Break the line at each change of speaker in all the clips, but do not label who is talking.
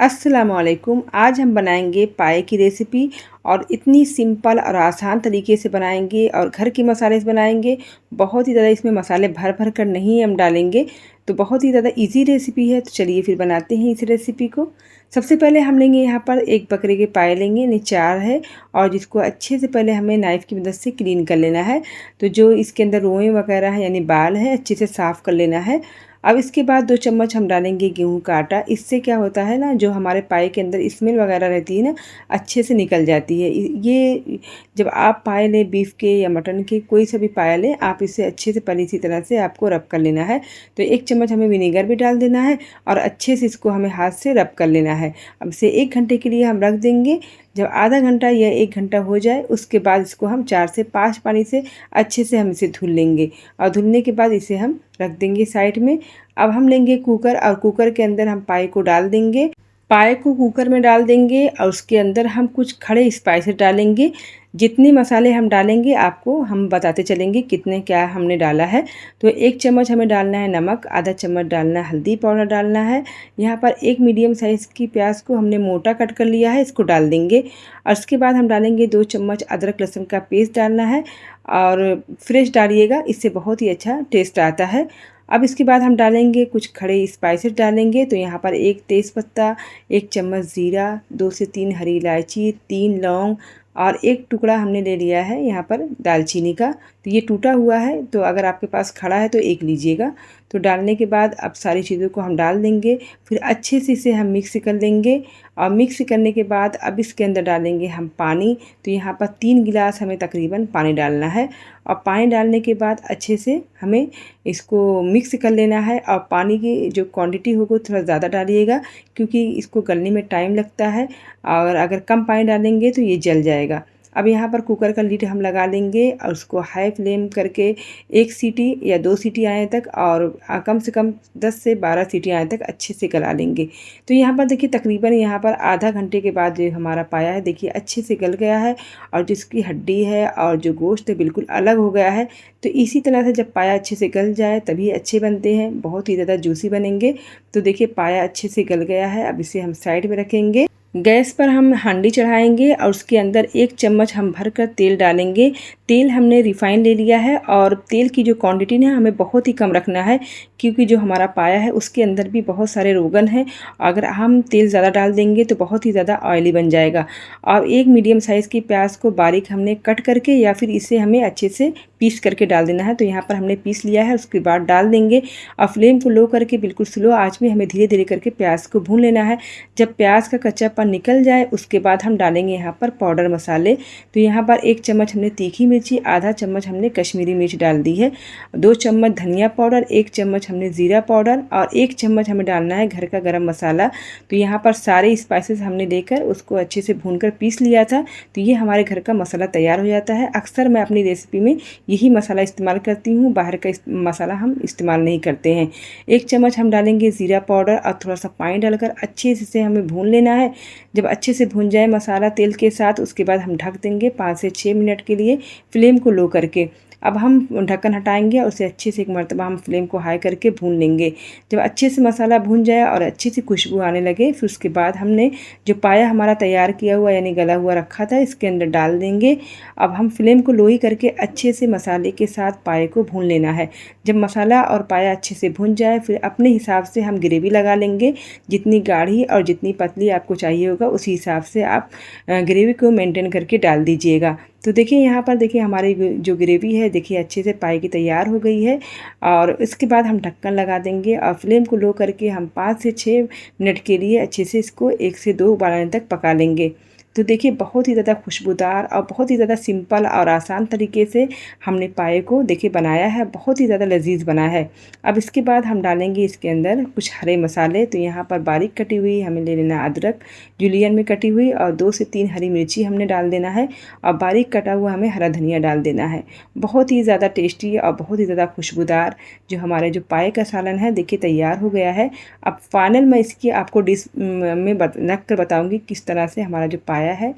अस्सलामुअलैकुम। आज हम बनाएंगे पाए की रेसिपी और इतनी सिंपल और आसान तरीके से बनाएंगे और घर के मसाले से बनाएंगे। बहुत ही ज़्यादा इसमें मसाले भर भर कर नहीं हम डालेंगे, तो बहुत ही ज़्यादा इजी रेसिपी है। तो चलिए फिर बनाते हैं इस रेसिपी को। सबसे पहले हम लेंगे यहाँ पर एक बकरे के पाए लेंगे, यानी 4 है, और जिसको अच्छे से पहले हमें नाइफ़ की मदद से क्लीन कर लेना है। तो जो इसके अंदर रोएँ वगैरह है यानी बाल है, अच्छे से साफ़ कर लेना है। अब इसके बाद 2 चम्मच हम डालेंगे गेहूं का आटा। इससे क्या होता है ना, जो हमारे पाए के अंदर स्मेल वगैरह रहती है ना, अच्छे से निकल जाती है। ये जब आप पाए लें बीफ के या मटन के, कोई सा भी पाया लें, आप इसे अच्छे से पहले इसी तरह से आपको रब कर लेना है। तो 1 चम्मच हमें विनेगर भी डाल देना है और अच्छे से इसको हमें हाथ से रब कर लेना है। अब इसे 1 घंटे के लिए हम रख देंगे। जब आधा घंटा या 1 घंटा हो जाए, उसके बाद इसको हम 4 से 5 पानी से अच्छे से हम इसे धुल लेंगे और धुलने के बाद इसे हम रख देंगे साइड में। अब हम लेंगे कुकर और कुकर के अंदर हम पाए को डाल देंगे। पाए को कुकर में डाल देंगे और उसके अंदर हम कुछ खड़े स्पाइसेस डालेंगे। जितने मसाले हम डालेंगे आपको हम बताते चलेंगे कितने क्या हमने डाला है। तो 1 चम्मच हमें डालना है नमक, आधा चम्मच डालना है हल्दी पाउडर डालना है। यहाँ पर एक मीडियम साइज़ की प्याज को हमने मोटा कट कर लिया है, इसको डाल देंगे। और उसके बाद हम डालेंगे 2 चम्मच अदरक लहसुन का पेस्ट डालना है और फ्रेश डालिएगा, इससे बहुत ही अच्छा टेस्ट आता है। अब इसके बाद हम डालेंगे कुछ खड़े स्पाइसेस डालेंगे। तो यहाँ पर 1 तेज़पत्ता, 1 चम्मच ज़ीरा, 2 से 3 हरी इलायची, 3 लौंग और 1 टुकड़ा हमने ले लिया है यहाँ पर दालचीनी का। तो ये टूटा हुआ है, तो अगर आपके पास खड़ा है तो 1 लीजिएगा। तो डालने के बाद अब सारी चीज़ों को हम डाल देंगे, फिर अच्छे से इसे हम मिक्स कर लेंगे। और मिक्स करने के बाद अब इसके अंदर डालेंगे हम पानी। तो यहाँ पर 3 गिलास हमें तकरीबन पानी डालना है। और पानी डालने के बाद अच्छे से हमें इसको मिक्स कर लेना है। और पानी की जो क्वांटिटी होगी थोड़ा ज़्यादा डालिएगा, क्योंकि इसको गलने में टाइम लगता है, और अगर कम पानी डालेंगे तो ये जल जाएगा। अब यहाँ पर कुकर का लीड हम लगा लेंगे और उसको हाई फ्लेम करके 1 सीटी या 2 सीटी आने तक, और कम से कम 10 से 12 सीटी आने तक अच्छे से गला लेंगे। तो यहाँ पर देखिए तकरीबन यहाँ पर आधा घंटे के बाद जो हमारा पाया है, देखिए अच्छे से गल गया है और जिसकी हड्डी है और जो गोश्त है बिल्कुल अलग हो गया है। तो इसी तरह से जब पाया अच्छे से गल जाए तभी अच्छे बनते हैं, बहुत ही ज़्यादा जूसी बनेंगे। तो देखिए पाया अच्छे से गल गया है। अब इसे हम साइड में रखेंगे। गैस पर हम हांडी चढ़ाएंगे और उसके अंदर 1 चम्मच हम भरकर तेल डालेंगे। तेल हमने रिफ़ाइन ले लिया है और तेल की जो क्वांटिटी ना हमें बहुत ही कम रखना है, क्योंकि जो हमारा पाया है उसके अंदर भी बहुत सारे रोगन हैं। अगर हम तेल ज़्यादा डाल देंगे तो बहुत ही ज़्यादा ऑयली बन जाएगा। और 1 मीडियम साइज़ की प्याज को बारीक हमने कट करके या फिर इसे हमें अच्छे से पीस करके डाल देना है। तो यहाँ पर हमने पीस लिया है, उसके बाद डाल देंगे। और फ्लेम को लो करके बिल्कुल स्लो आँच में हमें धीरे धीरे करके प्याज को भून लेना है। जब प्याज का कच्चापन निकल जाए उसके बाद हम डालेंगे यहाँ पर पाउडर मसाले। तो यहाँ पर 1 चम्मच हमने तीखी मिर्ची, आधा चम्मच हमने कश्मीरी मिर्च डाल दी है, 2 चम्मच धनिया पाउडर, 1 चम्मच हमने ज़ीरा पाउडर और 1 चम्मच हमें डालना है घर का गरम मसाला। तो यहाँ पर सारे स्पाइसेस हमने लेकर उसको अच्छे से भूनकर पीस लिया था। तो ये हमारे घर का मसाला तैयार हो जाता है। अक्सर मैं अपनी रेसिपी में यही मसाला इस्तेमाल करती हूँ, बाहर का मसाला हम इस्तेमाल नहीं करते हैं। 1 चम्मच हम डालेंगे ज़ीरा पाउडर और थोड़ा सा पानी डालकर अच्छे से हमें भून लेना है। जब अच्छे से भून जाए मसाला तेल के साथ, उसके बाद हम ढक देंगे 5 से 6 मिनट के लिए, फ्लेम को लो करके। अब हम ढक्कन हटाएंगे और उसे अच्छे से एक मरतबा हम फ्लेम को हाई करके भून लेंगे। जब अच्छे से मसाला भून जाए और अच्छी सी खुशबू आने लगे, फिर उसके बाद हमने जो पाया हमारा तैयार किया हुआ यानी गला हुआ रखा था, इसके अंदर डाल देंगे। अब हम फ्लेम को लो ही करके अच्छे से मसाले के साथ पाए को भून लेना है। जब मसाला और पाया अच्छे से भून जाए, फिर अपने हिसाब से हम ग्रेवी लगा लेंगे। जितनी गाढ़ी और जितनी पतली आपको चाहिए होगा उसी हिसाब से आप ग्रेवी को मेंटेन करके डाल दीजिएगा। तो देखिए यहाँ पर देखिए हमारी जो ग्रेवी है देखिए अच्छे से पाए की तैयार हो गई है। और इसके बाद हम ढक्कन लगा देंगे और फ्लेम को लो करके हम 5 से 6 मिनट के लिए अच्छे से इसको 1 से 2 उबाल आने तक पका लेंगे। तो देखिए बहुत ही ज़्यादा खुशबूदार और बहुत ही ज़्यादा सिंपल और आसान तरीके से हमने पाए को देखिए बनाया है, बहुत ही ज़्यादा लजीज बना है। अब इसके बाद हम डालेंगे इसके अंदर कुछ हरे मसाले। तो यहाँ पर बारीक कटी हुई हमें ले लेना अदरक, जुलियन में कटी हुई, और 2 से 3 हरी मिर्ची हमने डाल देना है, और बारीक कटा हुआ हमें हरा धनिया डाल देना है। बहुत ही ज़्यादा टेस्टी और बहुत ही ज़्यादा खुशबूदार जो हमारे जो पाए का सालन है देखिए तैयार हो गया है। अब फाइनल मैं इसकी आपको डिश में रख कर बताऊँगी किस तरह से हमारा जो पाया है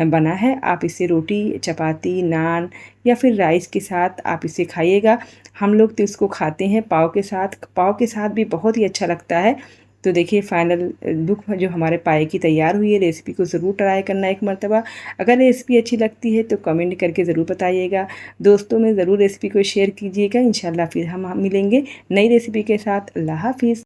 बना है। आप इसे रोटी, चपाती, नान या फिर राइस के साथ आप इसे खाइएगा। हम लोग तो इसको खाते हैं पाव के साथ। पाव के साथ भी बहुत ही अच्छा लगता है। तो देखिए फाइनल लुक जो हमारे पाए की तैयार हुई है। रेसिपी को ज़रूर ट्राई करना एक मरतबा। अगर रेसिपी अच्छी लगती है तो कमेंट करके ज़रूर बताइएगा। दोस्तों में ज़रूर रेसिपी को शेयर कीजिएगा। इंशाल्लाह फिर हम मिलेंगे नई रेसिपी के साथ। अल्लाह हाफ़िज़।